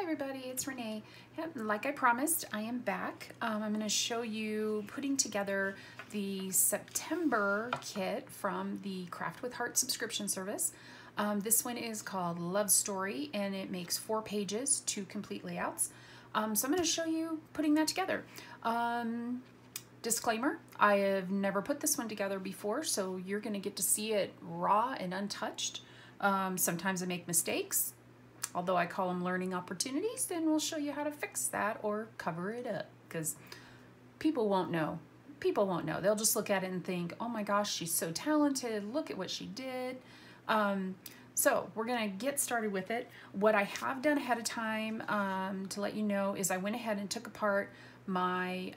everybody, it's Renee. Yep, like I promised, I am back. I'm going to show you putting together the September kit from the Craft with Heart subscription service. This one is called Love Story, and it makes 4 pages, 2 complete layouts. So I'm going to show you putting that together. Disclaimer, I have never put this one together before, so you're going to get to see it raw and untouched. Sometimes I make mistakes. Although I call them learning opportunities, then we'll show you how to fix that or cover it up, because people won't know. People won't know. They'll just look at it and think, oh my gosh, she's so talented. Look at what she did. So we're going to get started with it. What I have done ahead of time to let you know is I went ahead and took apart my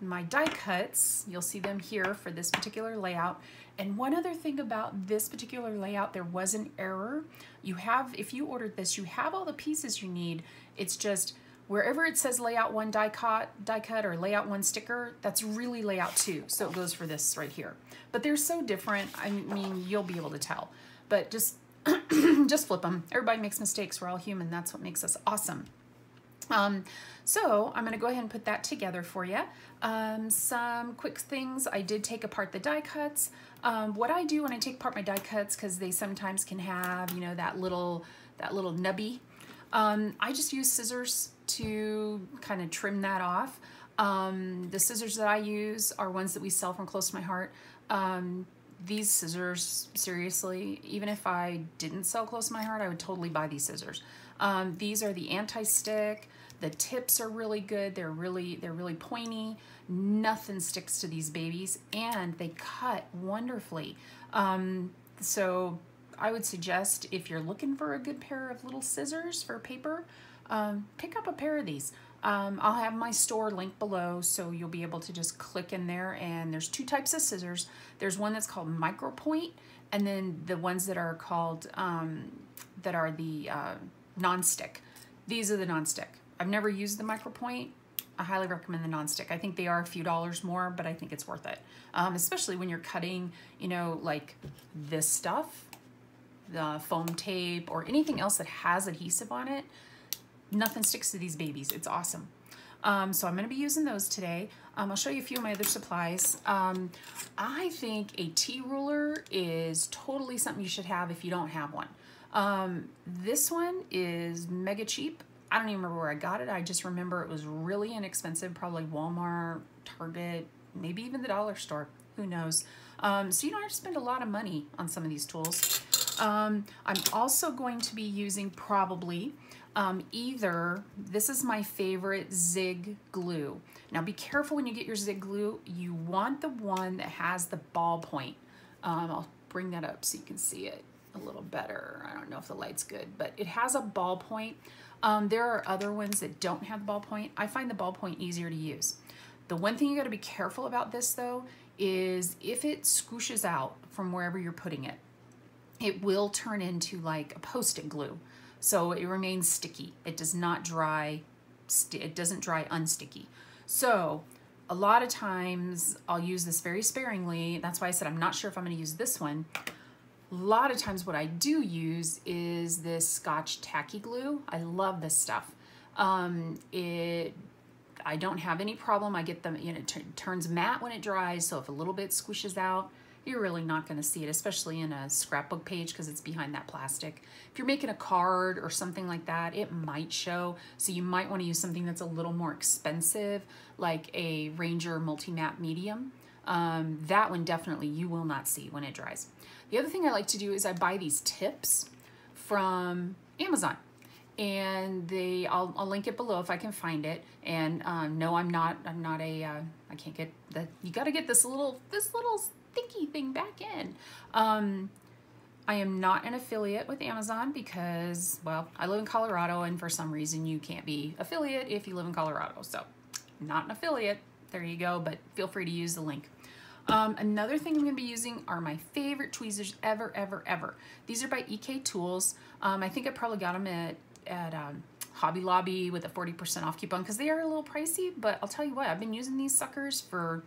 my die cuts. You'll see them here for this particular layout. And one other thing about this particular layout, there was an error. You have, if you ordered this, you have all the pieces you need. It's just wherever it says layout 1 die cut or layout 1 sticker, that's really layout 2. So it goes for this right here. But they're so different. I mean, you'll be able to tell. But just just flip them. Everybody makes mistakes. We're all human. That's what makes us awesome. So I'm going to go ahead and put that together for you. Some quick things. I did take apart the die cuts. What I do when I take apart my die cuts, because they sometimes can have, you know, that little nubby, I just use scissors to kind of trim that off. The scissors that I use are ones that we sell from Close to My Heart. These scissors, seriously, even if I didn't sell Close to My Heart, I would totally buy these scissors. These are the anti-stick. The tips are really good. They're really pointy. Nothing sticks to these babies, and they cut wonderfully. So I would suggest, if you're looking for a good pair of little scissors for paper, pick up a pair of these. I'll have my store linked below, so you'll be able to just click in there, and there's 2 types of scissors. There's one that's called micro point, and then the ones that are called that are the non-stick. These are the non-stick. I've never used the micro point. I highly recommend the non-stick. I think they are a few dollars more, but I think it's worth it. Especially when you're cutting, you know, like this stuff, the foam tape or anything else that has adhesive on it. Nothing sticks to these babies. It's awesome. So I'm going to be using those today. I'll show you a few of my other supplies. I think a T-ruler is totally something you should have if you don't have one. This one is mega cheap. I don't even remember where I got it. I just remember it was really inexpensive, probably Walmart, Target, maybe even the dollar store. Who knows? So you don't have to spend a lot of money on some of these tools. I'm also going to be using probably this is my favorite Zig glue. Now be careful when you get your Zig glue. You want the one that has the ball point. I'll bring that up so you can see it a little better. I don't know if the light's good, but it has a ball point. There are other ones that don't have the ball point. I find the ball point easier to use. The one thing you got to be careful about this though is if it squishes out from wherever you're putting it, it will turn into like a Post-it glue. So it remains sticky. It does not dry, it doesn't dry unsticky. So a lot of times I'll use this very sparingly. That's why I said I'm not sure if I'm going to use this one. A lot of times what I do use is this Scotch tacky glue. I love this stuff. I don't have any problem. I get them, you know, it turns matte when it dries. So if a little bit squishes out, you're really not going to see it, especially in a scrapbook page because it's behind that plastic. If you're making a card or something like that, it might show. So you might want to use something that's a little more expensive, like a Ranger Multi-Matte Medium. That one definitely you will not see when it dries. The other thing I like to do is I buy these tips from Amazon, and I'll link it below if I can find it. And no, I can't get the. You got to get this little sticky thing back in. I am not an affiliate with Amazon because, well, I live in Colorado, and for some reason you can't be affiliate if you live in Colorado. So, not an affiliate. There you go. But feel free to use the link. Another thing I'm going to be using are my favorite tweezers ever. These are by EK Tools. I think I probably got them at Hobby Lobby with a 40% off coupon because they are a little pricey, but I'll tell you what, I've been using these suckers for,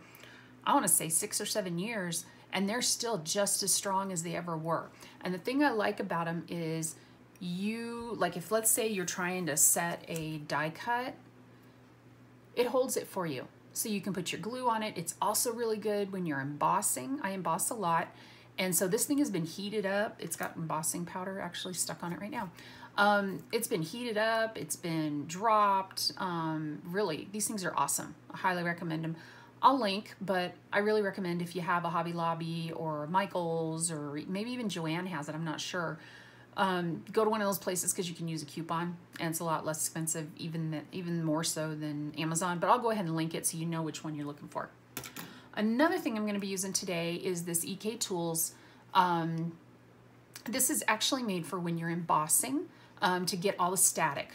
I want to say 6 or 7 years, and they're still just as strong as they ever were. And the thing I like about them is like if let's say you're trying to set a die cut, it holds it for you. So you can put your glue on it. It's also really good when you're embossing. I emboss a lot. And so this thing has been heated up. It's got embossing powder actually stuck on it right now. It's been heated up. It's been dropped. Really, these things are awesome. I highly recommend them. I'll link, but I really recommend if you have a Hobby Lobby or Michael's, or maybe even Joann has it, I'm not sure. Go to one of those places because you can use a coupon and it's a lot less expensive, even more so than Amazon, but I'll go ahead and link it so you know which one you're looking for. Another thing I'm going to be using today is this EK Tools. This is actually made for when you're embossing, to get all the static.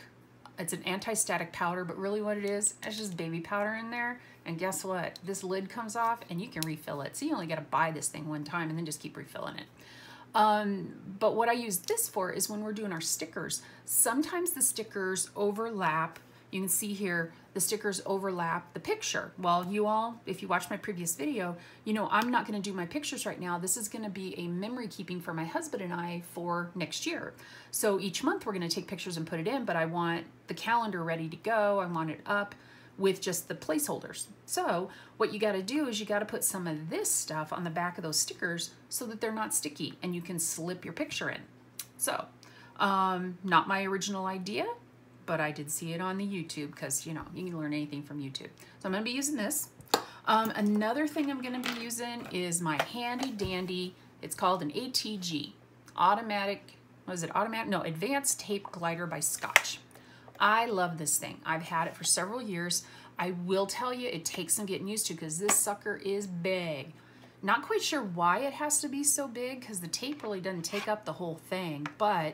It's an anti-static powder, but really what it is, it's just baby powder in there. And guess what? This lid comes off and you can refill it. So you only got to buy this thing one time and then just keep refilling it. But what I use this for is when we're doing our stickers. Sometimes the stickers overlap. You can see here, the stickers overlap the picture. Well, you all, if you watch my previous video, you know I'm not going to do my pictures right now. This is going to be a memory keeping for my husband and I for next year. So each month we're going to take pictures and put it in, but I want the calendar ready to go. I want it up with just the placeholders. So what you got to do is you got to put some of this stuff on the back of those stickers so that they're not sticky and you can slip your picture in. So not my original idea, but I did see it on the YouTube because, you know, you can learn anything from YouTube. So I'm going to be using this. Another thing I'm going to be using is my handy dandy, it's called an ATG, Advanced Tape Glider by Scotch. I love this thing. I've had it for several years. I will tell you, it takes some getting used to because this sucker is big. Not quite sure why it has to be so big because the tape really doesn't take up the whole thing, but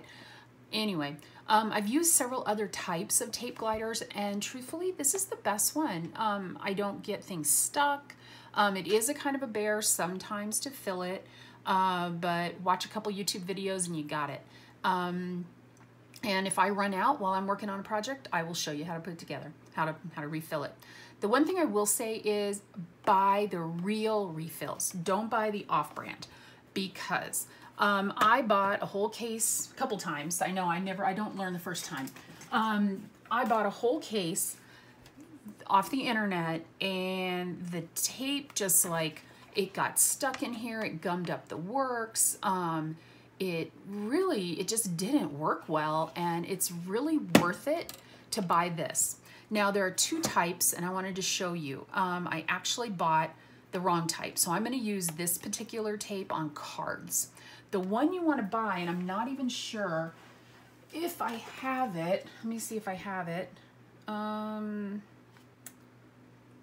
anyway, I've used several other types of tape gliders, and truthfully, this is the best one. I don't get things stuck. It is a kind of a bear sometimes to fill it, but watch a couple YouTube videos and you got it. And if I run out while I'm working on a project, I will show you how to put it together, how to refill it. The one thing I will say is buy the real refills. Don't buy the off-brand, because I bought a whole case a couple times. I know I don't learn the first time. I bought a whole case off the internet and the tape just like, it got stuck in here. It gummed up the works. It just didn't work well, and it's really worth it to buy this. Now there are two types and I wanted to show you. I actually bought the wrong type. So I'm going to use this particular tape on cards. The one you want to buy, and I'm not even sure if I have it. Let me see if I have it. No,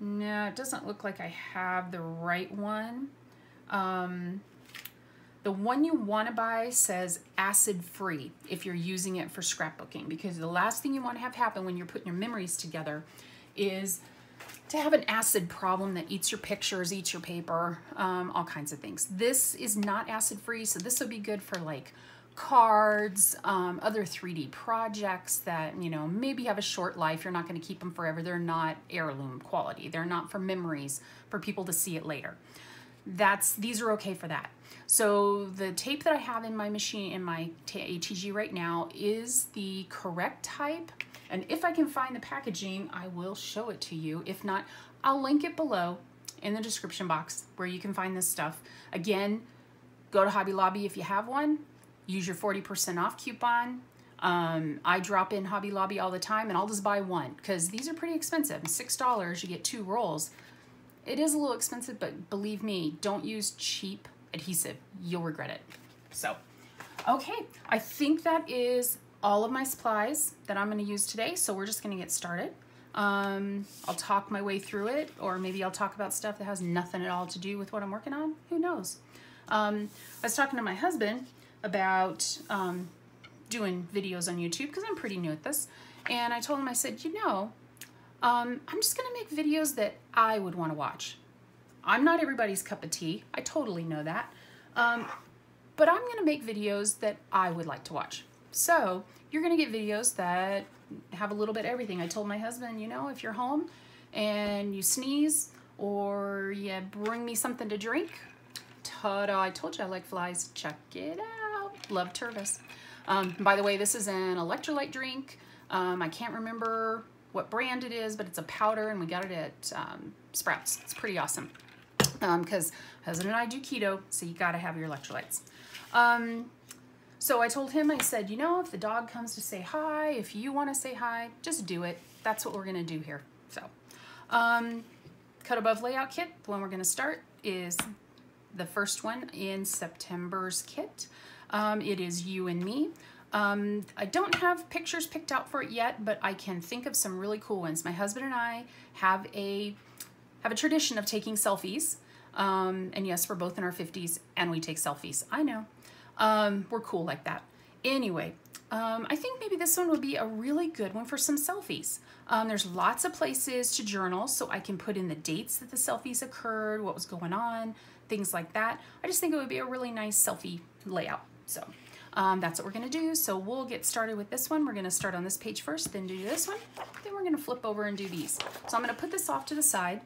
it doesn't look like I have the right one. The one you want to buy says acid-free if you're using it for scrapbooking, because the last thing you want to have happen when you're putting your memories together is to have an acid problem that eats your pictures, eats your paper, all kinds of things. This is not acid-free, so this would be good for like cards, other 3D projects that, you know, maybe have a short life. You're not going to keep them forever. They're not heirloom quality. They're not for memories for people to see it later. These are okay for that. So the tape that I have in my machine, in my ATG right now, is the correct type. And if I can find the packaging, I will show it to you. If not, I'll link it below in the description box where you can find this stuff. Again, go to Hobby Lobby if you have one. Use your 40% off coupon. I drop in Hobby Lobby all the time, and I'll just buy one because these are pretty expensive. $6, you get 2 rolls. It is a little expensive, but believe me, don't use cheap adhesive. You'll regret it. So, okay, I think that is all of my supplies that I'm going to use today, so we're just going to get started. I'll talk my way through it, or maybe I'll talk about stuff that has nothing at all to do with what I'm working on. Who knows? I was talking to my husband about doing videos on YouTube because I'm pretty new at this, and I told him, I said, you know, I'm just going to make videos that I would want to watch. I'm not everybody's cup of tea. I totally know that. But I'm going to make videos that I would like to watch. So you're going to get videos that have a little bit of everything. I told my husband, you know, if you're home and you sneeze or you bring me something to drink, ta-da, I told you I like flies. Check it out. Love Tervis. By the way, this is an electrolyte drink. I can't remember what brand it is, but it's a powder, and we got it at Sprouts. It's pretty awesome because husband and I do keto, so you got to have your electrolytes. So I told him, I said, you know, if the dog comes to say hi, if you want to say hi, just do it. That's what we're going to do here. So Cut Above layout kit, the one we're going to start is the first one in September's kit. It is You and Me. I don't have pictures picked out for it yet, but I can think of some really cool ones. My husband and I have a tradition of taking selfies. And yes, we're both in our 50s and we take selfies. I know. We're cool like that. Anyway, I think maybe this one would be a really good one for some selfies. There's lots of places to journal, so I can put in the dates that the selfies occurred, what was going on, things like that. I just think it would be a really nice selfie layout. So that's what we're gonna do. So we'll get started with this one. We're gonna start on this page first, then do this one. Then we're gonna flip over and do these. So I'm gonna put this off to the side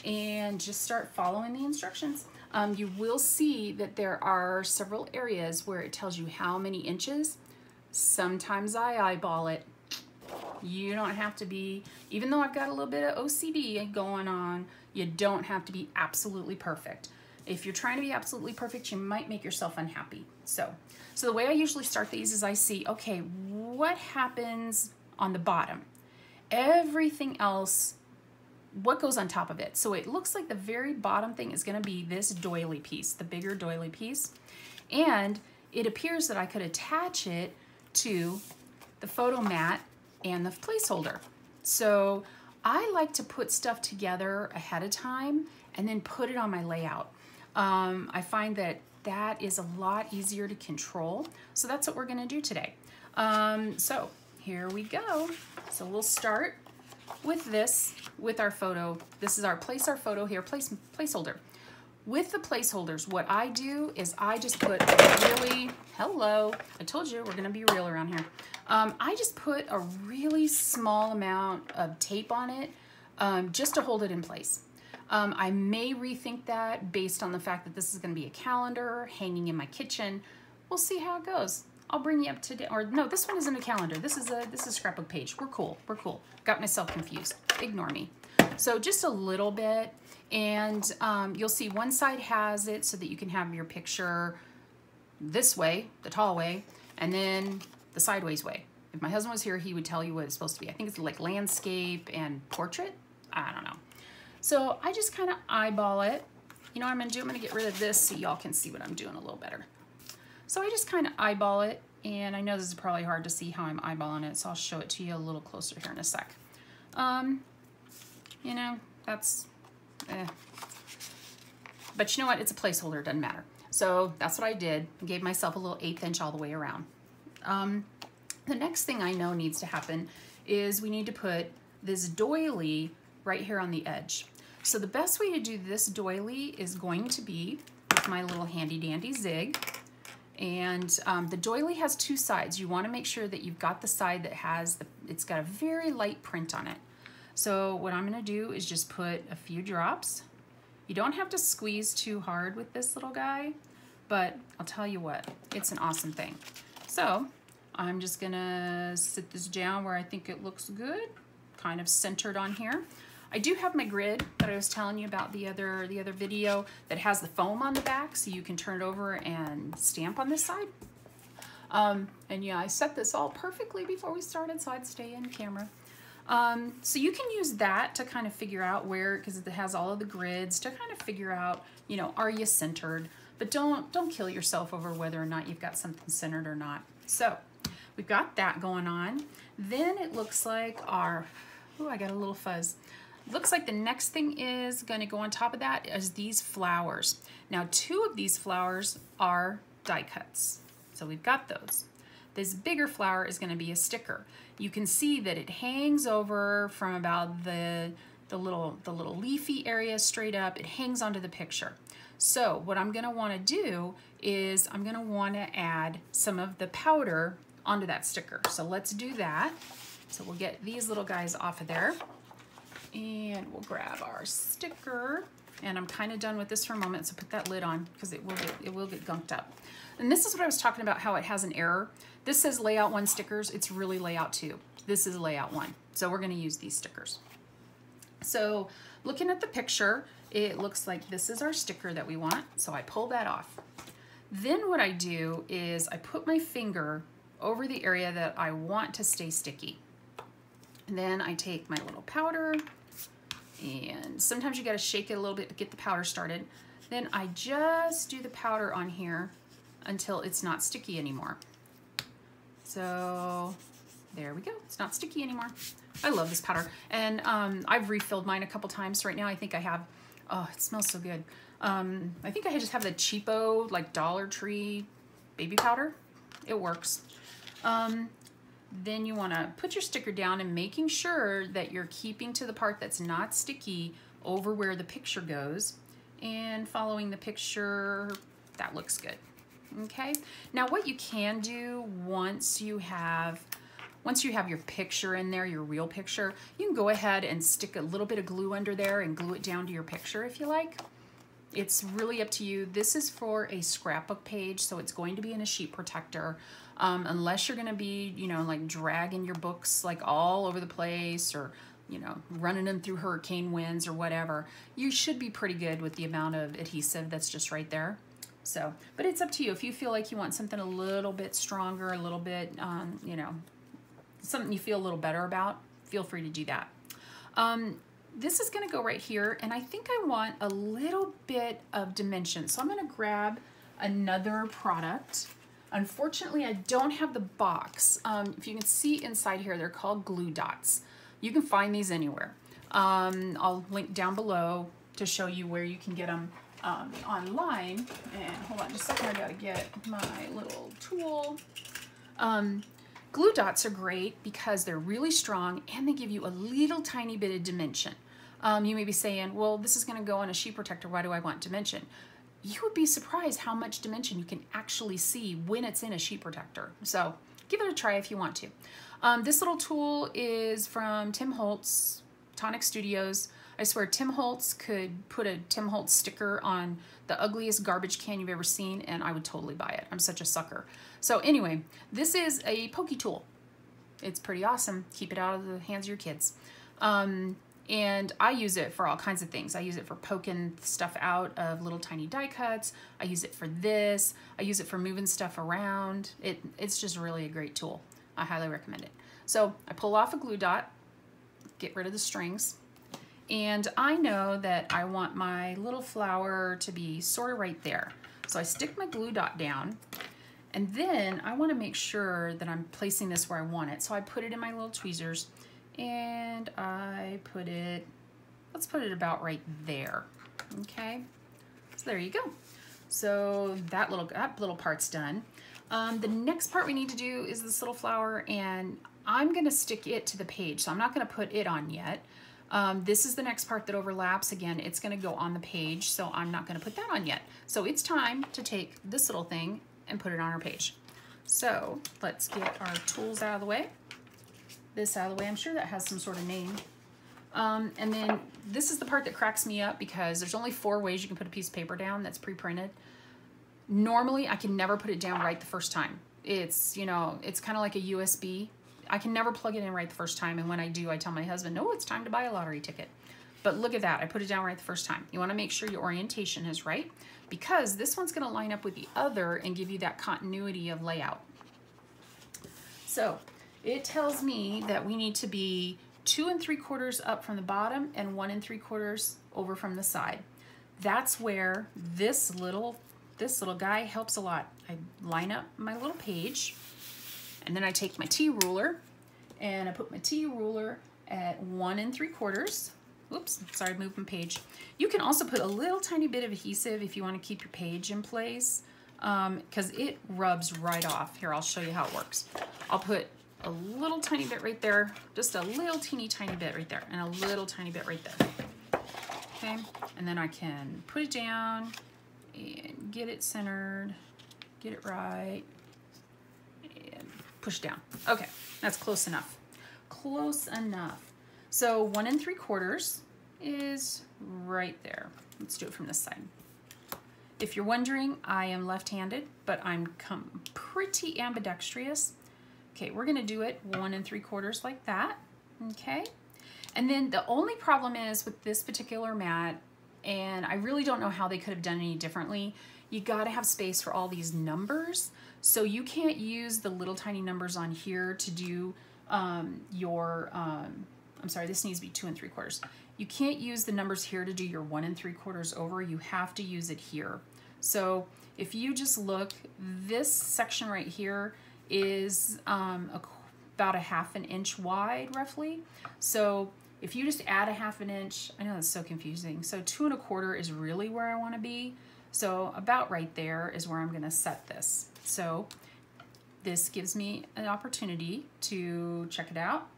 and just start following the instructions. You will see that there are several areas where it tells you how many inches. Sometimes I eyeball it. You don't have to be, even though I've got a little bit of OCD going on, you don't have to be absolutely perfect. If you're trying to be absolutely perfect, you might make yourself unhappy. So the way I usually start these is I see, okay, what happens on the bottom? Everything else, what goes on top of it? So it looks like the very bottom thing is going to be this doily piece, the bigger doily piece. And it appears that I could attach it to the photo mat and the placeholder. So I like to put stuff together ahead of time and then put it on my layout. I find that that is a lot easier to control. So that's what we're going to do today. So here we go. So we'll start with this, with our photo. This is our place our photo here, placeholder. With the placeholders, what I do is I just put really, hello, I told you we're gonna be real around here. I just put a really small amount of tape on it just to hold it in place. I may rethink that based on the fact that this is gonna be a calendar hanging in my kitchen. We'll see how it goes. I'll bring you up to date, or no, this one isn't a calendar. This is a scrapbook page. We're cool, we're cool. Got myself confused, ignore me. So just a little bit, and you'll see one side has it so that you can have your picture this way, the tall way, and then the sideways way. If my husband was here, he would tell you what it's supposed to be. I think it's like landscape and portrait. I don't know. So I just kind of eyeball it. You know what I'm gonna do? I'm gonna get rid of this so y'all can see what I'm doing a little better. So I just kind of eyeball it, and I know this is probably hard to see how I'm eyeballing it, so I'll show it to you a little closer here in a sec. You know, that's, But you know what? It's a placeholder, it doesn't matter. So that's what I did. I gave myself a little 1/8 inch all the way around. The next thing I know needs to happen is we need to put this doily right here on the edge. So the best way to do this doily is going to be with my little handy dandy zig. And the doily has two sides. You want to make sure that you've got the side that has, it's got a very light print on it. So what I'm going to do is just put a few drops. You don't have to squeeze too hard with this little guy, but I'll tell you what, it's an awesome thing. So I'm just going to sit this down where I think it looks good, kind of centered on here. I do have my grid that I was telling you about the other video that has the foam on the back, so you can turn it over and stamp on this side. And yeah, I set this all perfectly before we started, so I'd stay in camera. So you can use that to kind of figure out where, because it has all of the grids, to kind of figure out, you know, are you centered? But don't kill yourself over whether or not you've got something centered or not. So we've got that going on. Then it looks like our, oh, I got a little fuzz. Looks like the next thing is going to go on top of that is these flowers. Now 2 of these flowers are die cuts. So we've got those. This bigger flower is going to be a sticker. You can see that it hangs over from about the little leafy area straight up. It hangs onto the picture. So what I'm going to want to do is I'm going to want to add some of the powder onto that sticker. So let's do that. So we'll get these little guys off of there. And we'll grab our sticker And I'm kind of done with this for a moment, so put that lid on because it will get gunked up. And this is what I was talking about, how it has an error. This says layout 1 stickers. It's really layout 2. This is layout 1. So we're going to use these stickers. So looking at the picture, it looks like this is our sticker that we want. So I pull that off. Then what I do is I put my finger over the area that I want to stay sticky. And then I take my little powder, and sometimes you got to shake it a little bit to get the powder started. Then I just do the powder on here until it's not sticky anymore. So there we go. It's not sticky anymore. I love this powder. And I've refilled mine a couple times. Right now I think I have, oh, it smells so good. I think I just have the cheapo, like Dollar Tree baby powder. It works. Then you want to put your sticker down and making sure that you're keeping to the part that's not sticky over where the picture goes, and following the picture. That looks good. Okay. Now what you can do once you have your picture in there, your real picture, you can go ahead and stick a little bit of glue under there and glue it down to your picture if you like. It's really up to you. This is for a scrapbook page, so it's going to be in a sheet protector. Unless you're going to be, you know, like dragging your books like all over the place, or, you know, running them through hurricane winds or whatever, you should be pretty good with the amount of adhesive that's just right there. So, but it's up to you. If you feel like you want something a little bit stronger, a little bit, you know, something you feel a little better about, feel free to do that. This is going to go right here, and I think I want a little bit of dimension. So I'm going to grab another product. Unfortunately, I don't have the box. If you can see inside here, they're called glue dots. You can find these anywhere. I'll link down below to show you where you can get them online. And hold on just a second, I gotta get my little tool. Glue dots are great because they're really strong and they give you a little tiny bit of dimension. You may be saying, well, this is going to go on a sheet protector. Why do I want dimension? You would be surprised how much dimension you can actually see when it's in a sheet protector. So give it a try if you want to. This little tool is from Tim Holtz, Tonic Studios. I swear Tim Holtz could put a Tim Holtz sticker on the ugliest garbage can you've ever seen, and I would totally buy it. I'm such a sucker. So anyway, this is a pokey tool. It's pretty awesome. Keep it out of the hands of your kids. And I use it for all kinds of things. I use it for poking stuff out of little tiny die cuts. I use it for this. I use it for moving stuff around. It's just really a great tool. I highly recommend it. So I pull off a glue dot, get rid of the strings, and I know that I want my little flower to be sort of right there. So I stick my glue dot down, and then I want to make sure that I'm placing this where I want it. So I put it in my little tweezers, and I put it, let's put it about right there. Okay, so there you go. So that little part's done. The next part we need to do is this little flower, and I'm gonna stick it to the page, so I'm not gonna put it on yet. This is the next part that overlaps. Again, it's gonna go on the page, so I'm not gonna put that on yet. So it's time to take this little thing and put it on our page. So let's get our tools out of the way. This out of the way. I'm sure that has some sort of name. And then this is the part that cracks me up because there's only 4 ways you can put a piece of paper down that's pre-printed. Normally, I can never put it down right the first time. It's, you know, it's kind of like a USB. I can never plug it in right the first time, and when I do, I tell my husband, no, it's time to buy a lottery ticket. But look at that, I put it down right the first time. You want to make sure your orientation is right because this one's going to line up with the other and give you that continuity of layout. So it tells me that we need to be 2 3/4 up from the bottom and 1 3/4 over from the side. That's where this little guy helps a lot. I line up my little page, and then I take my T-ruler and I put my T-ruler at 1 3/4. Oops, sorry, I moved my page. You can also put a little tiny bit of adhesive if you want to keep your page in place, because it rubs right off. Here, I'll show you how it works. I'll put a little tiny bit right there, just a little teeny tiny bit right there, and a little tiny bit right there. Okay, and then I can put it down and get it centered, get it right, and push down. Okay, that's close enough. Close enough. So 1 3/4 is right there. Let's do it from this side. If you're wondering, I am left-handed, but I'm pretty ambidextrous. Okay, we're gonna do it 1 3/4 like that, okay? And then the only problem is with this particular mat, and I really don't know how they could have done any differently, you gotta have space for all these numbers. So you can't use the little tiny numbers on here to do I'm sorry, this needs to be 2 3/4. You can't use the numbers here to do your 1 3/4 over. You have to use it here. So if you just look, this section right here is about a 1/2 inch wide, roughly. So if you just add a 1/2 inch, I know that's so confusing. So 2 1/4 is really where I want to be. So about right there is where I'm going to set this. So this gives me an opportunity to check it out.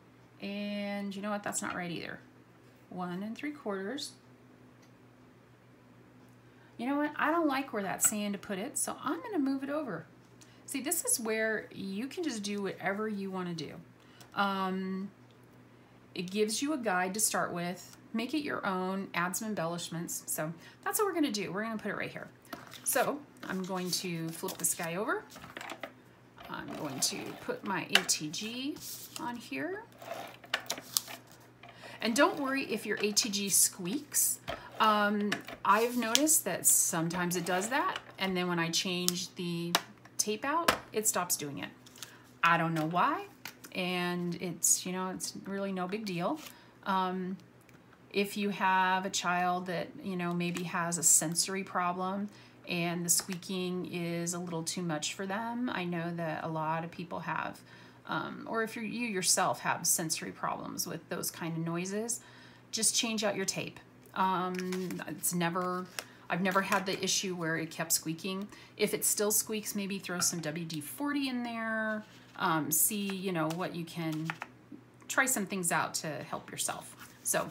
And you know what? That's not right either. 1 3/4. You know what? I don't like where that's saying to put it, so I'm going to move it over. See, this is where you can just do whatever you want to do. It gives you a guide to start with. Make it your own, add some embellishments. So that's what we're going to do. We're going to put it right here. So I'm going to flip this guy over. I'm going to put my ATG on here. And don't worry if your ATG squeaks. I've noticed that sometimes it does that, and then when I change the tape out, it stops doing it. I don't know why, and it's, you know, it's really no big deal. If you have a child that, you know, maybe has a sensory problem and the squeaking is a little too much for them, I know that a lot of people have, or if you yourself have sensory problems with those kind of noises, just change out your tape. I've never had the issue where it kept squeaking. If it still squeaks, maybe throw some WD-40 in there. See, you know, what you can, try some things out to help yourself. So,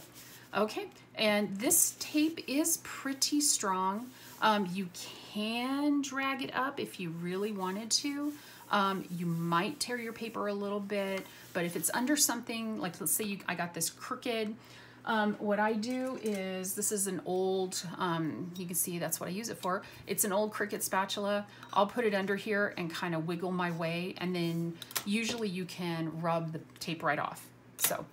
okay, and this tape is pretty strong. You can drag it up if you really wanted to. You might tear your paper a little bit, but if it's under something, like let's say I got this crooked, what I do is, this is an old, you can see that's what I use it for. It's an old Cricut spatula. I'll put it under here and kind of wiggle my way, and then usually you can rub the tape right off. So,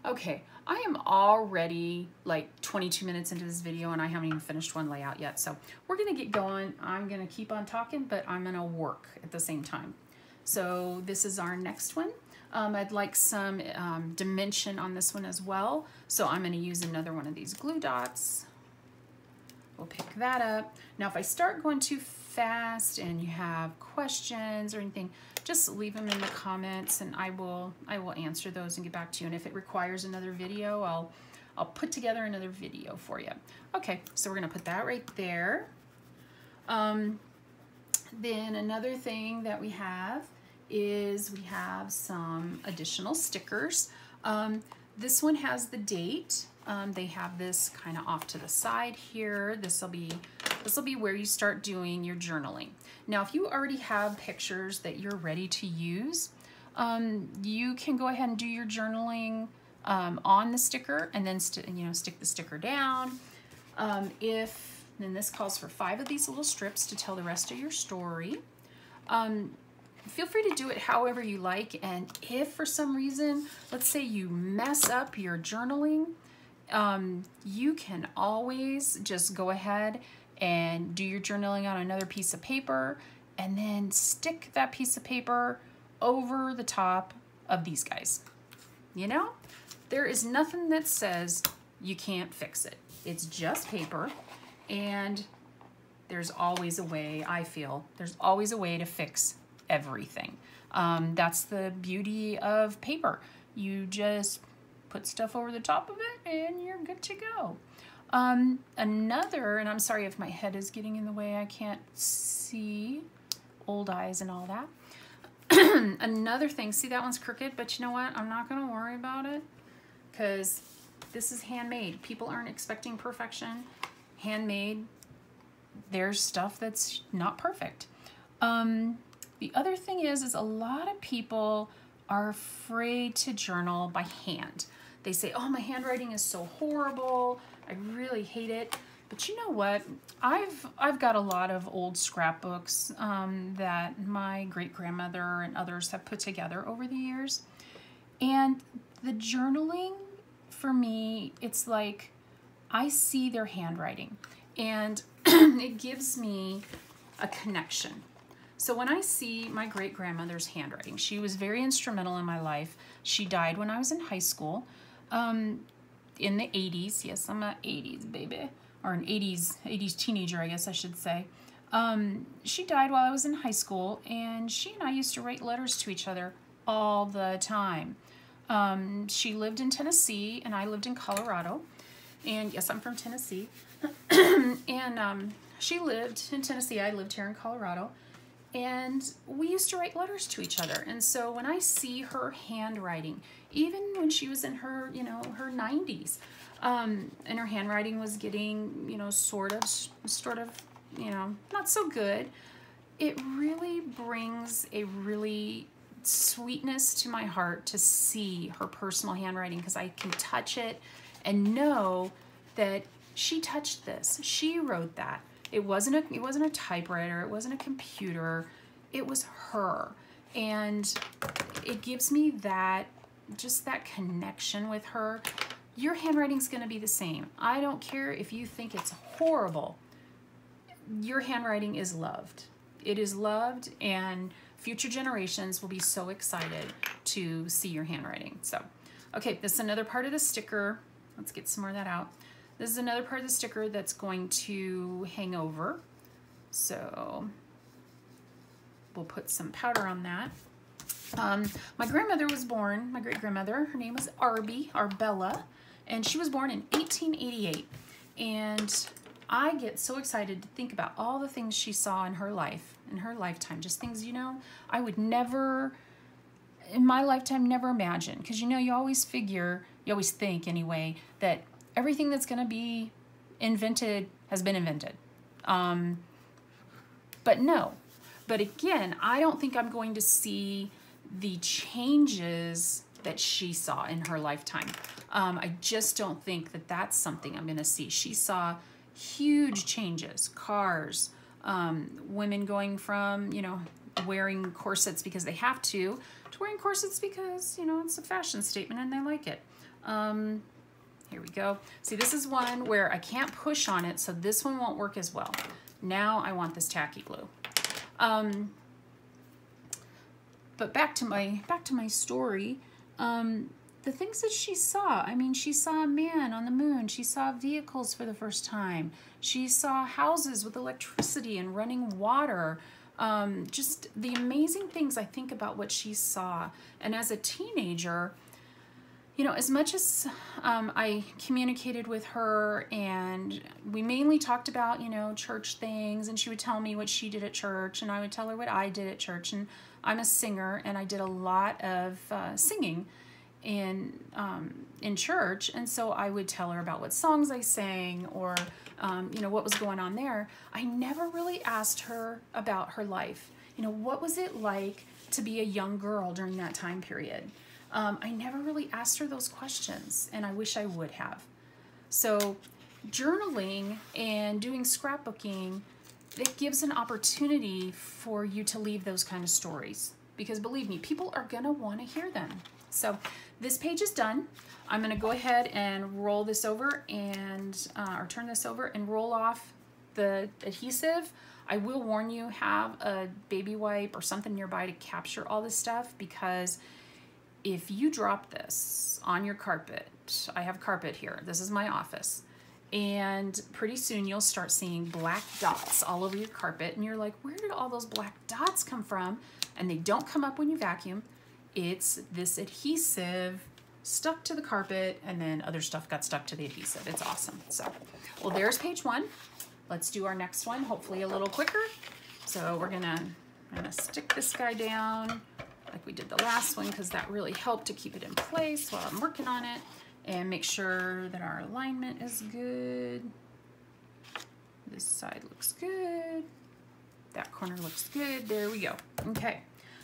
okay, I am already like 22 minutes into this video and I haven't even finished one layout yet. So we're gonna get going. I'm gonna keep on talking, but I'm gonna work at the same time. So this is our next one. I'd like some dimension on this one as well. So I'm gonna use another one of these glue dots. We'll pick that up. Now, if I start going too fast and you have questions or anything, just leave them in the comments and I will answer those and get back to you. And if it requires another video, I'll put together another video for you. Okay, so we're gonna put that right there. Then another thing that we have is we have some additional stickers. This one has the date. They have this kind of off to the side here. This will be where you start doing your journaling. Now, if you already have pictures that you're ready to use, you can go ahead and do your journaling on the sticker and then stick the sticker down. Then this calls for 5 of these little strips to tell the rest of your story. Feel free to do it however you like, and if for some reason, let's say you mess up your journaling, you can always just go ahead and do your journaling on another piece of paper and then stick that piece of paper over the top of these guys. You know, there is nothing that says you can't fix it. It's just paper, and there's always a way, I feel, there's always a way to fix everything. That's the beauty of paper. You just put stuff over the top of it and you're good to go. And I'm sorry if my head is getting in the way, I can't see, old eyes and all that. Another thing, see that one's crooked, but you know what? I'm not gonna worry about it because this is handmade. People aren't expecting perfection. Handmade, there's stuff that's not perfect. The other thing is a lot of people are afraid to journal by hand. They say, oh, my handwriting is so horrible. I really hate it. But you know what? I've got a lot of old scrapbooks that my great-grandmother and others have put together over the years. And the journaling, for me, it's like I see their handwriting, and it gives me a connection. So when I see my great-grandmother's handwriting, she was very instrumental in my life. She died when I was in high school, in the 80s. Yes, I'm an 80s baby, or an 80s teenager, I guess I should say. She died while I was in high school, and she and I used to write letters to each other all the time. She lived in Tennessee, and I lived in Colorado. And yes, I'm from Tennessee. And she lived in Tennessee. I lived here in Colorado. And we used to write letters to each other. And so when I see her handwriting, even when she was in her, her 90s, and her handwriting was getting, sort of, not so good, it really brings a really sweetness to my heart to see her personal handwriting, because I can touch it and know that she touched this. She wrote that. It wasn't a typewriter. It wasn't a computer. It was her. And it gives me that, just that connection with her. Your handwriting's going to be the same. I don't care if you think it's horrible. Your handwriting is loved. It is loved, and future generations will be so excited to see your handwriting. So, okay, this is another part of the sticker. Let's get some more of that out. This is another part of the sticker that's going to hang over. So we'll put some powder on that. My grandmother was born, my great-grandmother, her name was Arbella, and she was born in 1888. And I get so excited to think about all the things she saw in her life, in her lifetime, just things, I would never, in my lifetime, never imagine. Because, you always figure, you always think anyway, that everything that's going to be invented has been invented. But no. But again, I don't think I'm going to see the changes that she saw in her lifetime. I just don't think that that's something I'm going to see. She saw huge changes, cars, women going from, wearing corsets because they have to wearing corsets because, it's a fashion statement and they like it. Here we go. See, this is one where I can't push on it, so this one won't work as well. Now I want this tacky glue. But back to my story. The things that she saw. I mean, she saw a man on the moon. She saw vehicles for the first time. She saw houses with electricity and running water. Just the amazing things I think about what she saw. And as a teenager, as much as I communicated with her, and we mainly talked about, church things, and she would tell me what she did at church, and I would tell her what I did at church. And I'm a singer, and I did a lot of singing in church, and so I would tell her about what songs I sang, or what was going on there. I never really asked her about her life. What was it like to be a young girl during that time period? I never really asked her those questions, and I wish I would have. So journaling and doing scrapbooking, it gives an opportunity for you to leave those kind of stories, because believe me, people are going to want to hear them. So this page is done. I'm going to go ahead and roll this over and, or turn this over and roll off the adhesive. I will warn you, have a baby wipe or something nearby to capture all this stuff, because if you drop this on your carpet, I have carpet here, this is my office, and pretty soon you'll start seeing black dots all over your carpet, and you're like, where did all those black dots come from? And they don't come up when you vacuum. It's this adhesive stuck to the carpet, and then other stuff got stuck to the adhesive. It's awesome. So, well, there's page one. Let's do our next one, hopefully a little quicker. So I'm gonna stick this guy down like we did the last one, because that really helped to keep it in place while I'm working on it, and make sure that our alignment is good. This side looks good. That corner looks good. There we go. Okay.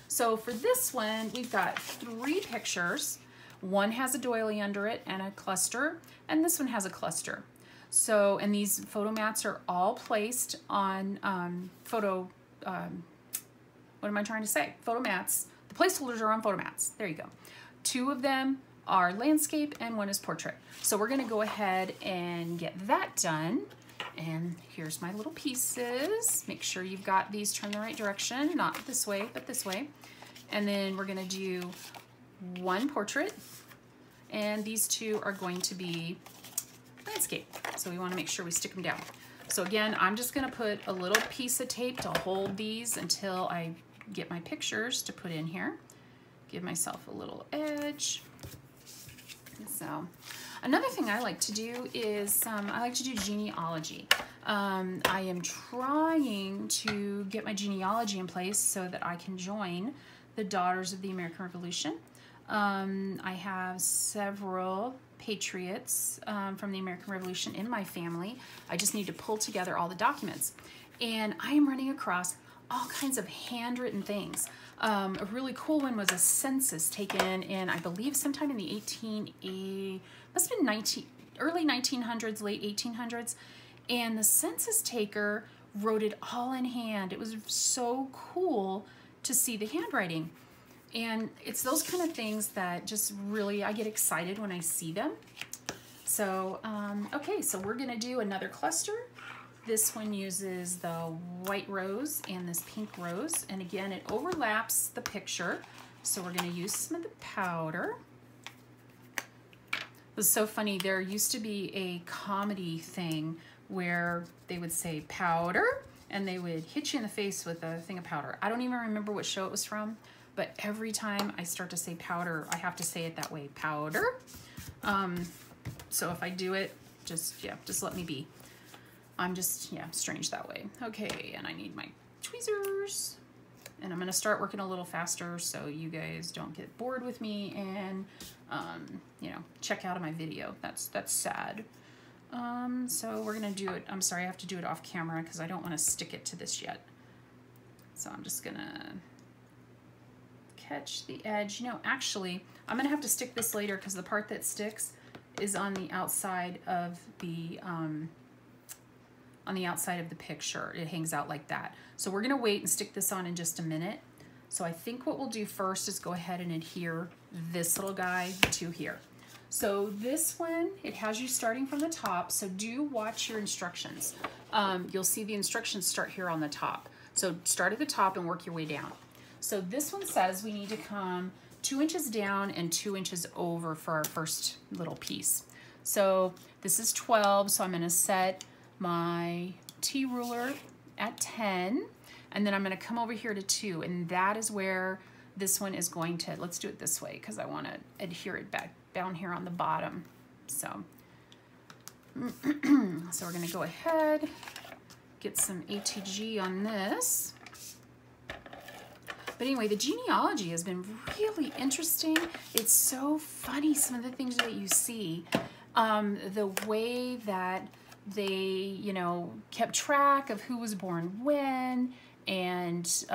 So for this one, we've got 3 pictures. One has a doily under it and a cluster, and this one has a cluster. So, and these photo mats are all placed on photo mats. The placeholders are on photo mats. There you go. 2 of them are landscape and 1 is portrait. So we're gonna go ahead and get that done. And here's my little pieces. Make sure you've got these turned the right direction, not this way, but this way. And then we're gonna do 1 portrait, and these 2 are going to be landscape. So we wanna make sure we stick them down. So again, I'm just gonna put a little piece of tape to hold these until I get my pictures to put in here. Give myself a little edge. So another thing I like to do is I like to do genealogy. I am trying to get my genealogy in place so that I can join the Daughters of the American Revolution. I have several patriots from the American Revolution in my family. I just need to pull together all the documents. And I am running across all kinds of handwritten things. A really cool one was a census taken in, I believe, sometime in the must have been early 1900s, late 1800s. And the census taker wrote it all in hand. It was so cool to see the handwriting. And it's those kind of things that just really, I get excited when I see them. So, okay, so we're gonna do another cluster. This one uses the white rose and this pink rose. And again, it overlaps the picture. So we're gonna use some of the powder. It was so funny, there used to be a comedy thing where they would say powder and they would hit you in the face with a thing of powder. I don't even remember what show it was from, but every time I start to say powder, I have to say it that way, powder. So if I do it, just let me be. I'm just, strange that way. Okay, and I need my tweezers. And I'm gonna start working a little faster so you guys don't get bored with me and, check out of my video. That's sad. So we're gonna do it, I'm sorry, I have to do it off camera because I don't wanna stick it to this yet. So I'm just gonna catch the edge. Actually, I'm gonna have to stick this later because the part that sticks is on the outside of the picture. It hangs out like that. So we're gonna wait and stick this on in just a minute. So I think what we'll do first is go ahead and adhere this little guy to here. So this one, it has you starting from the top, so do watch your instructions. You'll see the instructions start here on the top. So start at the top and work your way down. So this one says we need to come 2 inches down and 2 inches over for our first little piece. So this is 12, so I'm gonna set my T-ruler at 10, and then I'm gonna come over here to 2, and that is where this one is going to, let's do it this way because I wanna adhere it back down here on the bottom. So, so we're gonna go ahead, get some ATG on this. But anyway, the genealogy has been really interesting. It's so funny, some of the things that you see. The way that they, kept track of who was born when and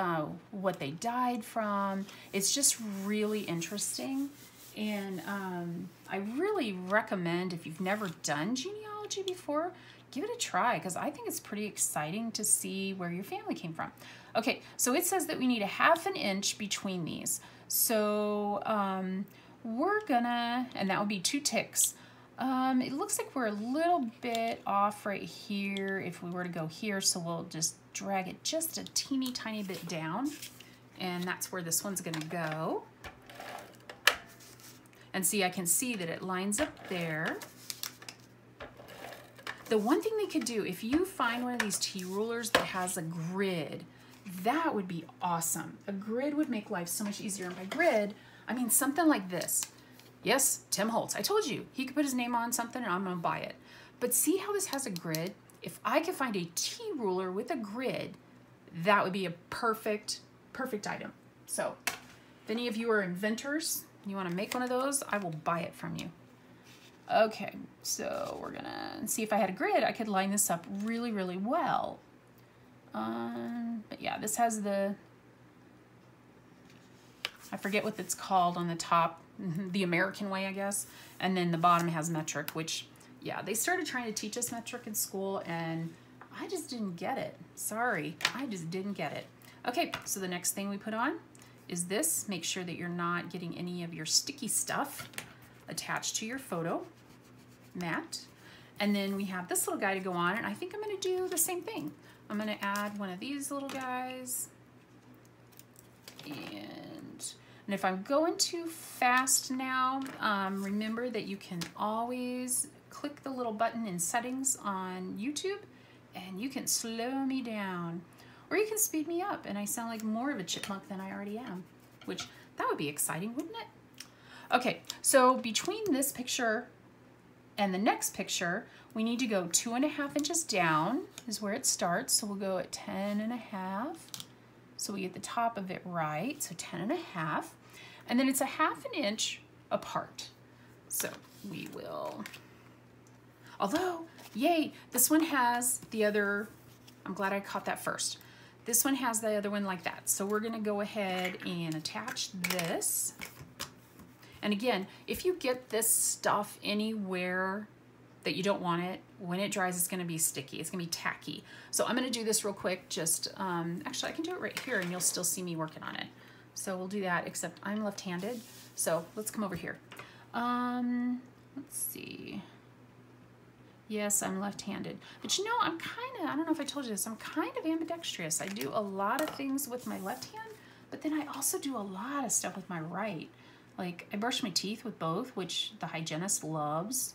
what they died from. It's just really interesting. And I really recommend, if you've never done genealogy before, give it a try because I think it's pretty exciting to see where your family came from. Okay, so it says that we need a ½ inch between these. So we're gonna, and that would be 2 ticks. It looks like we're a little bit off right here if we were to go here, so we'll just drag it just a teeny tiny bit down, and that's where this one's gonna go. And see, I can see that it lines up there. The one thing they could do, if you find one of these T-rulers that has a grid, that would be awesome. A grid would make life so much easier. And by grid, I mean something like this. Yes, Tim Holtz. I told you, he could put his name on something and I'm gonna buy it. But see how this has a grid? If I could find a T-ruler with a grid, that would be a perfect item. So if any of you are inventors, you wanna make one of those, I will buy it from you. Okay, so we're gonna see if I had a grid, I could line this up really, really well. But yeah, this has the, I forget what it's called on the top, the American way, I guess. And then the bottom has metric, which Yeah, they started trying to teach us metric in school and I just didn't get it. Sorry, I just didn't get it. Okay, so the next thing we put on is this. Make sure that you're not getting any of your sticky stuff attached to your photo mat. And then we have this little guy to go on, and I think I'm gonna do the same thing. I'm gonna add one of these little guys. And if I'm going too fast now, remember that you can always click the little button in settings on YouTube and you can slow me down. Or you can speed me up and I sound like more of a chipmunk than I already am, which that would be exciting, wouldn't it? Okay, so between this picture and the next picture, we need to go 2.5 inches down is where it starts. So we'll go at 10.5. So we get the top of it right, so 10.5. And then it's a 1/2 inch apart. So we will, although, yay, this one has the other, I'm glad I caught that first. This one has the other one like that. So we're gonna go ahead and attach this. And again, if you get this stuff anywhere that you don't want it, when it dries, it's gonna be sticky. It's gonna be tacky. So I'm gonna do this real quick. Just, actually I can do it right here and you'll still see me working on it. So we'll do that, except I'm left-handed. So let's come over here. Let's see. Yes, I'm left-handed. But you know, I'm kind of, I don't know if I told you this, I'm kind of ambidextrous. I do a lot of things with my left hand, but then I also do a lot of stuff with my right. Like I brush my teeth with both, which the hygienist loves,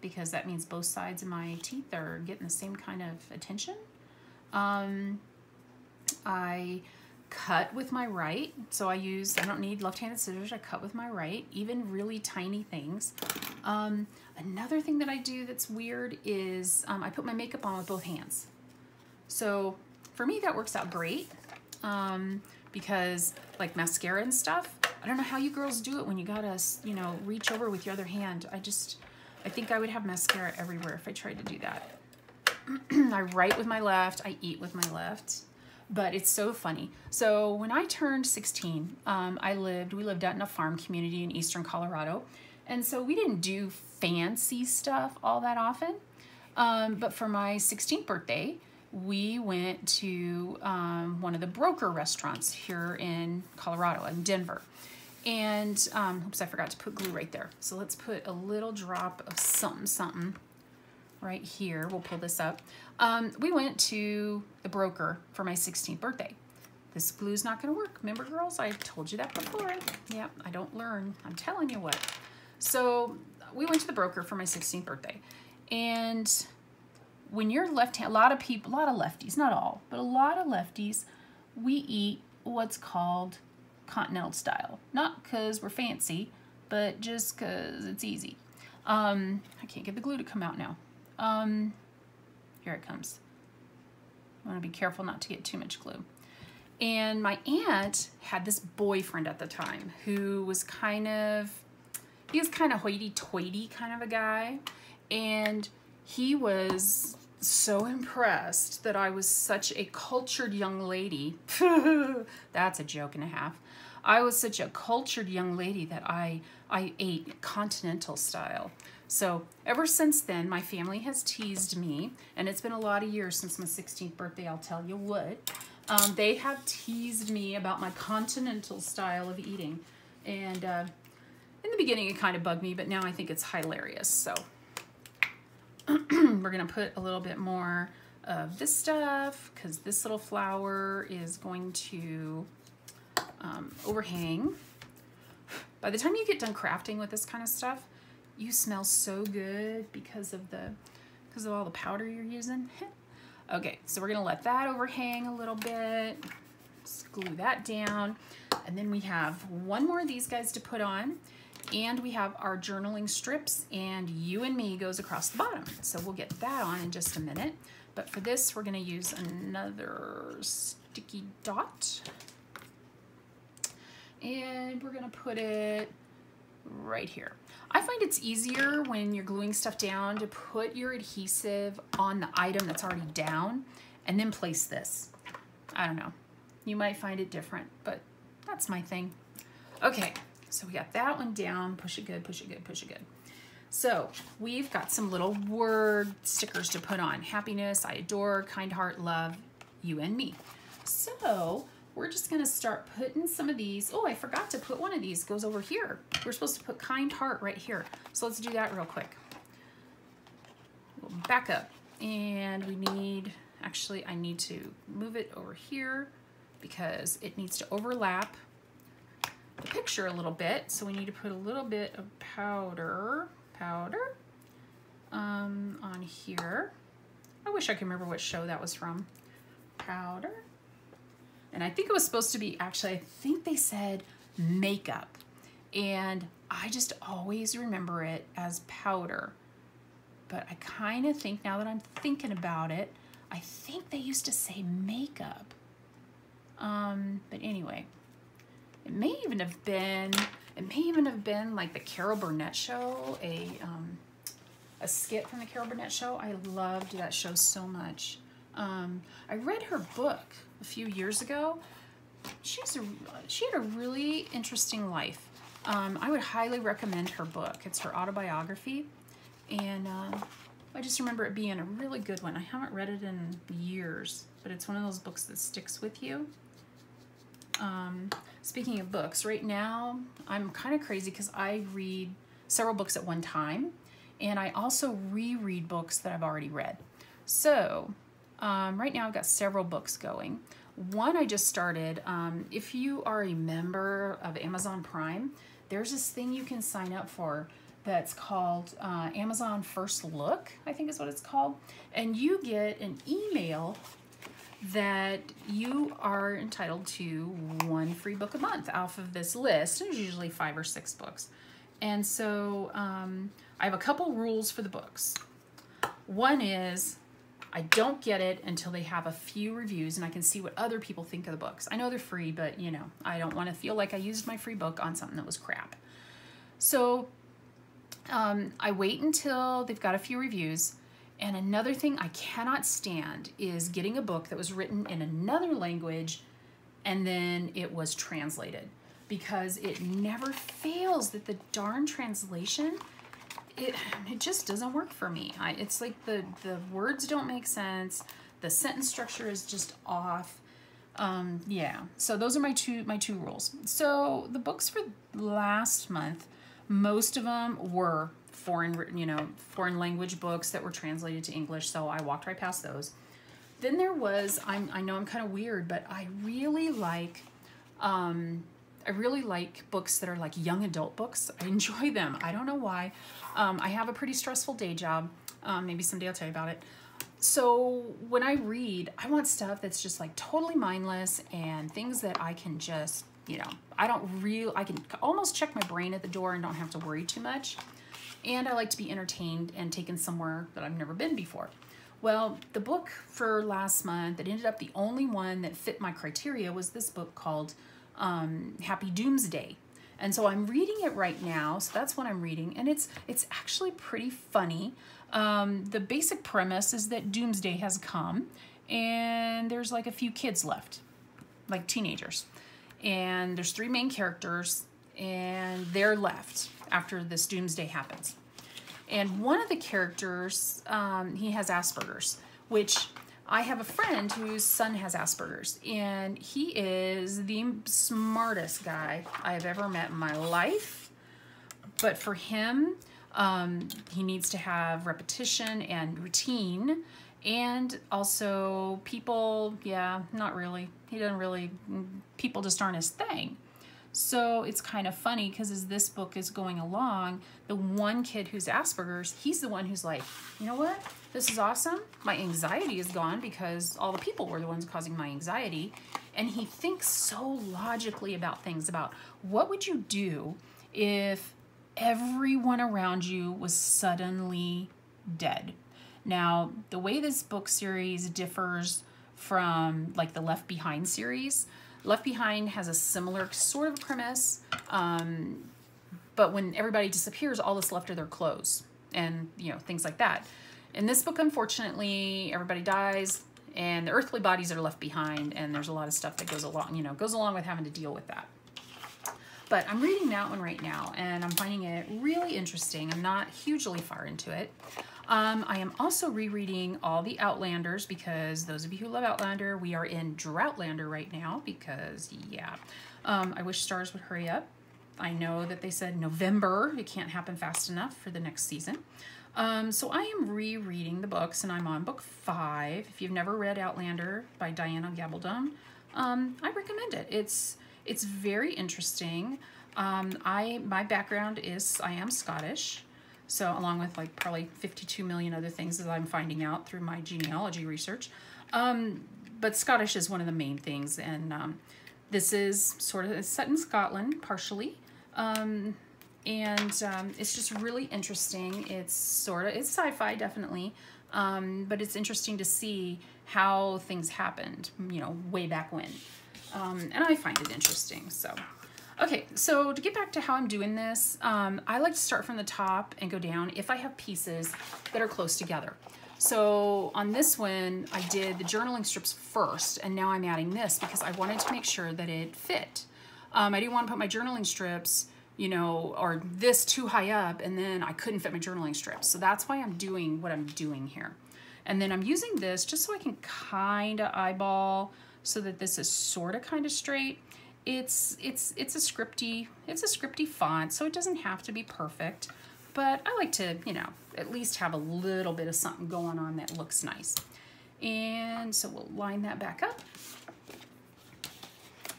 because that means both sides of my teeth are getting the same kind of attention. I cut with my right, so I don't need left-handed scissors, I cut with my right, even really tiny things. Another thing that I do that's weird is I put my makeup on with both hands. So for me that works out great, because like mascara and stuff, I don't know how you girls do it when you gotta, you know, reach over with your other hand. I think I would have mascara everywhere if I tried to do that. I write with my left, I eat with my left. But it's so funny. So when I turned 16, we lived out in a farm community in eastern Colorado. And so we didn't do fancy stuff all that often. But for my 16th birthday, we went to one of the broker restaurants here in Colorado, in Denver. And, oops, I forgot to put glue right there. So let's put a little drop of something right here. We'll pull this up. We went to the broker for my 16th birthday. This glue's not gonna work. Remember, girls? I told you that before. Yeah, I don't learn. I'm telling you what. So we went to the broker for my 16th birthday. And when you're left-handed, a lot of lefties, not all, but a lot of lefties, we eat what's called continental style. Not because we're fancy, but just because it's easy. I can't get the glue to come out now. Here it comes. I want to be careful not to get too much glue. And my aunt had this boyfriend at the time who was he was kind of hoity-toity kind of a guy. And he was so impressed that I was such a cultured young lady. That's a joke and a half. I was such a cultured young lady that I ate continental style. So ever since then, my family has teased me, and it's been a lot of years since my 16th birthday, I'll tell you what. They have teased me about my continental style of eating. And in the beginning, it kind of bugged me, but now I think it's hilarious. So we're gonna put a little bit more of this stuff, because this little flower is going to overhang. By the time you get done crafting with this kind of stuff, you smell so good because of all the powder you're using. Okay, so we're gonna let that overhang a little bit. Just glue that down. And then we have one more of these guys to put on. And we have our journaling strips, and You and Me goes across the bottom. So we'll get that on in just a minute. But for this, we're gonna use another sticky dot. And we're gonna put it right here. I find it's easier when you're gluing stuff down to put your adhesive on the item that's already down and then place this. I don't know. You might find it different, but that's my thing. Okay, so we got that one down. Push it good, push it good, push it good. So we've got some little word stickers to put on. Happiness, I adore, kind heart, love, you and me. So we're just gonna start putting some of these. Oh, I forgot to put one of these, goes over here. We're supposed to put kind heart right here. So let's do that real quick. We'll back up, and we need, actually I need to move it over here because it needs to overlap the picture a little bit. So we need to put a little bit of powder on here. I wish I could remember what show that was from. Powder. And I think it was supposed to be, actually, I think they said makeup. And I just always remember it as powder. But I kind of think, now that I'm thinking about it, I think they used to say makeup. But anyway, it may even have been like the Carol Burnett show, a skit from the Carol Burnett show. I loved that show so much. I read her book a few years ago. She had a really interesting life. I would highly recommend her book. It's her autobiography, and I just remember it being a really good one. I haven't read it in years, but it's one of those books that sticks with you. Speaking of books, right now I'm kind of crazy because I read several books at one time, and I also reread books that I've already read. So right now I've got several books going. One I just started. If you are a member of Amazon Prime, there's this thing you can sign up for that's called Amazon First Look, I think is what it's called. And you get an email that you are entitled to one free book a month off of this list. There's usually 5 or 6 books. And so I have a couple rules for the books. One is I don't get it until they have a few reviews and I can see what other people think of the books. I know they're free, but you know, I don't want to feel like I used my free book on something that was crap. So I wait until they've got a few reviews. And another thing I cannot stand is getting a book that was written in another language and then it was translated, because it never fails that the darn translation, it just doesn't work for me. It's like the words don't make sense. The sentence structure is just off. Yeah, so those are my two rules. So the books for last month, most of them were foreign language books that were translated to English, so I walked right past those. Then there was, I know I'm kind of weird, but I really like books that are like young adult books. I enjoy them. I don't know why. I have a pretty stressful day job. Maybe someday I'll tell you about it. So when I read, I want stuff that's just like totally mindless and things that I can just, I can almost check my brain at the door and don't have to worry too much. And I like to be entertained and taken somewhere that I've never been before. Well, the book for last month that ended up the only one that fit my criteria was this book called Happy Doomsday. And so I'm reading it right now. So that's what I'm reading. And it's actually pretty funny. The basic premise is that Doomsday has come and there's like a few kids left, like teenagers. And there's 3 main characters and they're left after this doomsday happens. And one of the characters, he has Asperger's, which I have a friend whose son has Asperger's, and he is the smartest guy I've ever met in my life. But for him, he needs to have repetition and routine, and also people, yeah, not really. People just aren't his thing. So it's kind of funny because as this book is going along, the one kid who's Asperger's, he's the one who's like, you know what? This is awesome. My anxiety is gone because all the people were the ones causing my anxiety. And he thinks so logically about things, about what would you do if everyone around you was suddenly dead? Now, the way this book series differs from like the Left Behind series, Left Behind has a similar sort of premise, but when everybody disappears, all that's left are their clothes and, things like that. In this book, unfortunately, everybody dies and the earthly bodies are left behind, and there's a lot of stuff that goes along with having to deal with that. But I'm reading that one right now, and I'm finding it really interesting. I'm not hugely far into it. I am also rereading all the Outlanders, because those of you who love Outlander, we are in Droughtlander right now because, yeah. I wish Stars would hurry up. I know that they said November. It can't happen fast enough for the next season. So I am rereading the books, and I'm on book 5. If you've never read Outlander by Diana Gabaldon, I recommend it. It's very interesting. My background is I am Scottish, so along with like probably 52 million other things that I'm finding out through my genealogy research. But Scottish is one of the main things, and this is sort of set in Scotland partially. It's just really interesting. It's sci-fi definitely, but it's interesting to see how things happened, you know, way back when. And I find it interesting. So, okay, so to get back to how I'm doing this, I like to start from the top and go down if I have pieces that are close together. So on this one, I did the journaling strips first, and now I'm adding this because I wanted to make sure that it fit. I didn't want to put my journaling strips, you know, or this too high up, and then I couldn't fit my journaling strips. So that's why I'm doing what I'm doing here. And then I'm using this just so I can kind of eyeball so that this is sort of kind of straight. It's a scripty font, so it doesn't have to be perfect, but I like to, you know, at least have a little bit of something going on that looks nice. And so we'll line that back up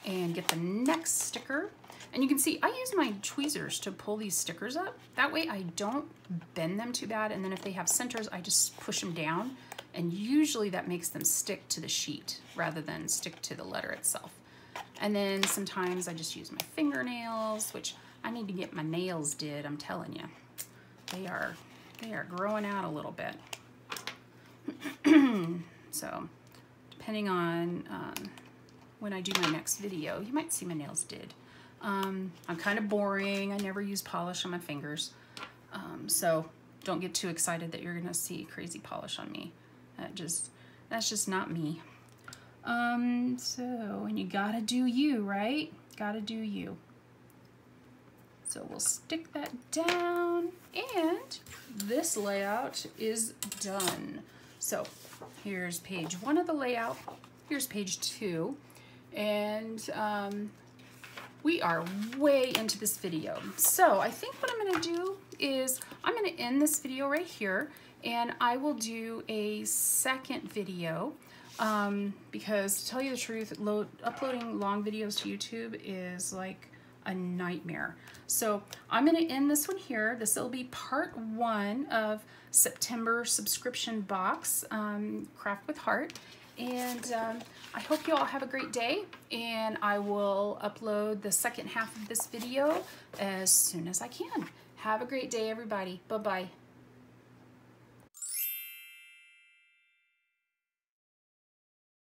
and get the next sticker. And you can see I use my tweezers to pull these stickers up. That way I don't bend them too bad, and then if they have centers, I just push them down, and usually that makes them stick to the sheet rather than stick to the letter itself. And then sometimes I just use my fingernails, which I need to get my nails did, I'm telling you. They are growing out a little bit. So depending on when I do my next video, you might see my nails did. I'm kind of boring. I never use polish on my fingers. So don't get too excited that you're gonna see crazy polish on me. That's just not me. And you gotta do you, right? Gotta do you. So we'll stick that down, and this layout is done. So here's page 1 of the layout. Here's page 2. And we are way into this video. So I think what I'm gonna do is I'm gonna end this video right here, and I will do a second video because to tell you the truth, uploading long videos to YouTube is like a nightmare. So I'm gonna end this one here. This will be part 1 of September subscription box, Craft with Heart. And I hope you all have a great day, and I will upload the second half of this video as soon as I can. Have a great day, everybody. Bye-bye.